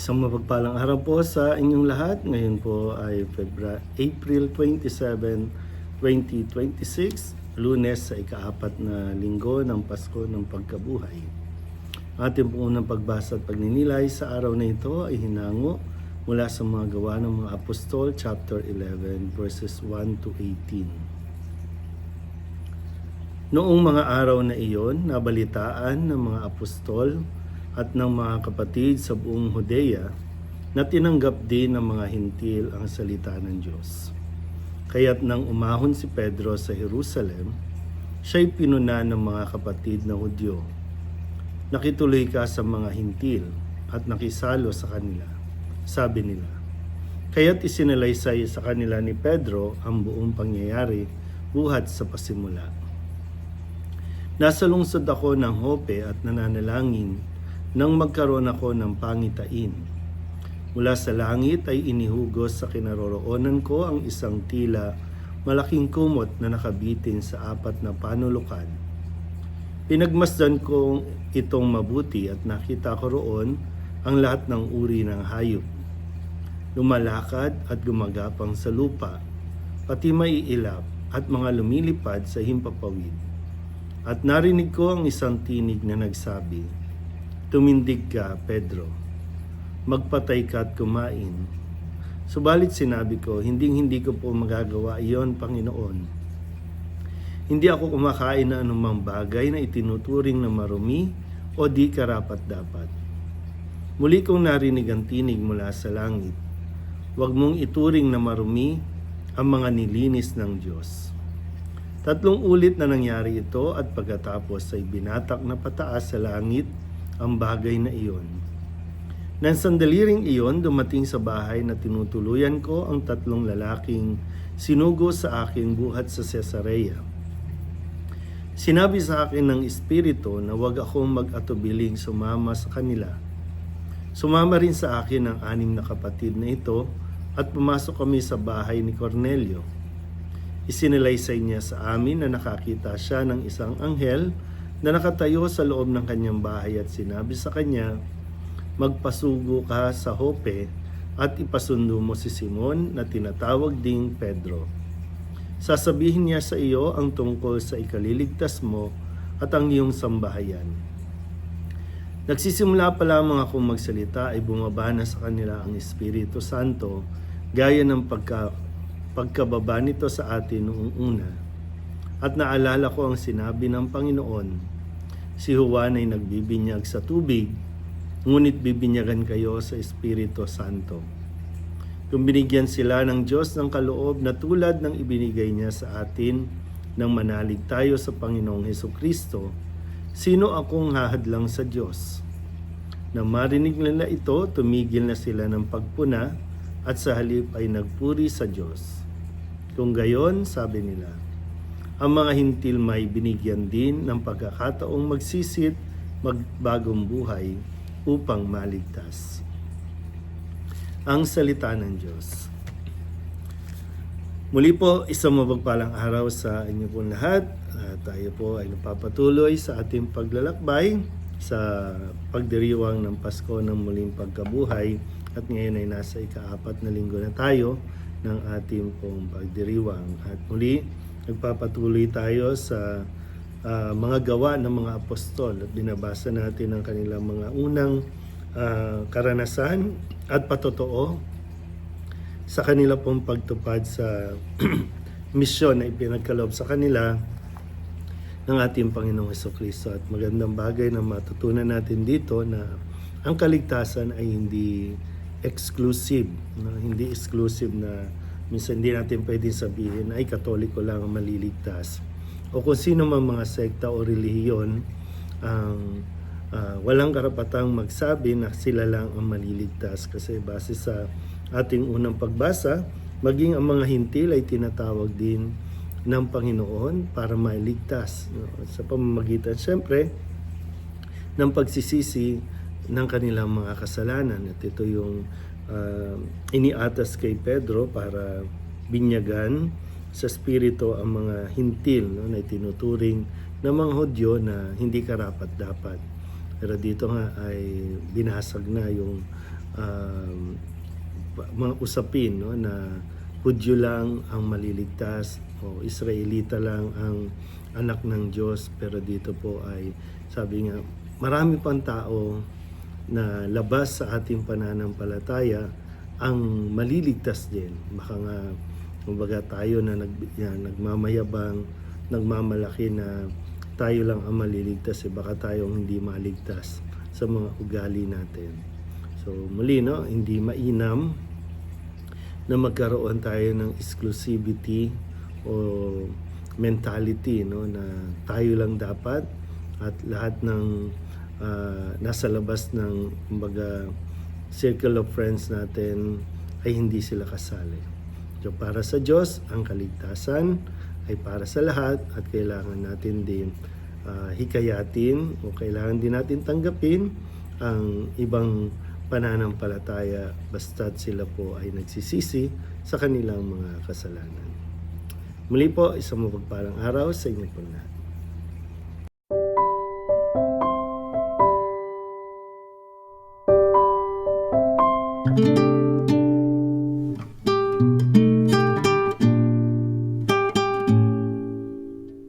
Isang mapagpalang araw po sa inyong lahat. Ngayon po ay April 27, 2026, Lunes sa ika-4 na linggo ng Pasko ng Pagkabuhay. Ating pong unang pagbasa at pagninilay sa araw na ito ay hinango mula sa mga gawa ng mga Apostol, chapter 11, verses 1 to 18. Noong mga araw na iyon, nabalitaan ng mga apostol at ng mga kapatid sa buong Judea na tinanggap din ng mga hintil ang salita ng Diyos. Kaya't nang umahon si Pedro sa Jerusalem, siya'y pinuna ng mga kapatid na Hudyo. Nakituloy ka sa mga hintil at nakisalo sa kanila, sabi nila. Kaya't isinalaysay sa kanila ni Pedro ang buong pangyayari buhat sa pasimula. Nasa lungsod ako ng Jope at nananalangin nang magkaroon ako ng pangitain. Mula sa langit ay inihugos sa kinaroroonan ko ang isang tila malaking kumot na nakabitin sa 4 na panulukan. Pinagmasdan ko itong mabuti at nakita ko roon ang lahat ng uri ng hayop. Lumalakad at gumagapang sa lupa, pati maiilap at mga lumilipad sa himpapawid. At narinig ko ang isang tinig na nagsabi, "Tumindig ka, Pedro. Magpatay ka at kumain." Subalit sinabi ko, hindi ko po magagawa iyon, Panginoon. Hindi ako kumakain na anumang bagay na itinuturing na marumi o di karapat-dapat. Muli kong narinig ang tinig mula sa langit. Huwag mong ituring na marumi ang mga nilinis ng Diyos. 3 ulit na nangyari ito at pagkatapos ay binatak na pataas sa langit ang bagay na iyon. Nang sandali ring iyon, dumating sa bahay na tinutuluyan ko ang 3 lalaking sinugo sa akin buhat sa Cesarea. Sinabi sa akin ng Espiritu na huwag akong mag-atubiling sumama sa kanila. Sumama rin sa akin ang 6 na kapatid na ito at pumasok kami sa bahay ni Cornelio. Isinalaysay niya sa amin na nakakita siya ng isang anghel na nakatayo sa loob ng kanyang bahay at sinabi sa kanya, "Magpasugo ka sa Jope at ipasundo mo si Simon na tinatawag ding Pedro. Sasabihin niya sa iyo ang tungkol sa ikaliligtas mo at ang iyong sambahayan." Nagsisimula pa lamang akong magsalita ay bumaba na sa kanila ang Espiritu Santo gaya ng pagkababa nito sa atin noong una. At naalala ko ang sinabi ng Panginoon, "Si Juan ay nagbibinyag sa tubig, ngunit bibinyagan kayo sa Espiritu Santo." Kung binigyan sila ng Diyos ng kaloob na tulad ng ibinigay niya sa atin nang manalig tayo sa Panginoong Hesukristo, sino akong hahadlang sa Diyos? Nang marinig nila ito, tumigil na sila ng pagpuna at sa halip ay nagpuri sa Diyos. Kung gayon, sabi nila, ang mga hintil may binigyan din ng pagkakataong magsisit, magbagong buhay upang maligtas. Ang salita ng Diyos. Muli po, isang mapagpalang araw sa inyo pong lahat. Tayo po ay napapatuloy sa ating paglalakbay sa pagdiriwang ng Pasko ng muling pagkabuhay at ngayon ay nasa ika-4 na linggo na tayo ng ating pong pagdiriwang. At muli, nagpapatuloy tayo sa mga gawa ng mga apostol at binabasa natin ang kanilang mga unang karanasan at patotoo sa kanila pong pagtupad sa misyon na ipinagkaloob sa kanila ng ating Panginoong Hesukristo. At magandang bagay na matutunan natin dito na ang kaligtasan ay hindi exclusive, hindi exclusive na minsan hindi natin pwedeng sabihin ay Katoliko lang ang maliligtas o kung sino man mga sekta o relihiyon ang walang karapatang magsabi na sila lang ang maliligtas, kasi base sa ating unang pagbasa Maging ang mga hintil ay tinatawag din ng Panginoon para mailigtas, no? Sa pamamagitan siyempre ng pagsisisi ng kanilang mga kasalanan. At ito yung iniatas kay Pedro para binyagan sa spirito ang mga hintil, no, na itinuturing ng mga Hudyo na hindi karapat-dapat. Pero dito nga ay binasag na yung mga usapin, no, na Hudyo lang ang maliligtas o Israelita lang ang anak ng Diyos. Pero dito po ay sabi nga marami pang tao na labas sa ating pananampalataya ang maliligtas din. Baka nga kumbaga tayo na nagmamayabang, nagmamalaki na tayo lang ang maliligtas, baka tayong hindi maligtas sa mga ugali natin. So muli, no, hindi mainam na magkaroon tayo ng exclusivity o mentality, no, na tayo lang dapat at lahat ng nasa labas ng kumbaga circle of friends natin ay hindi sila kasali. So para sa Diyos, ang kaligtasan ay para sa lahat at kailangan natin din hikayatin o kailangan din natin tanggapin ang ibang pananampalataya basta't sila po ay nagsisisi sa kanilang mga kasalanan. Muli po, isang mapagpalang araw sa inyo po lahat.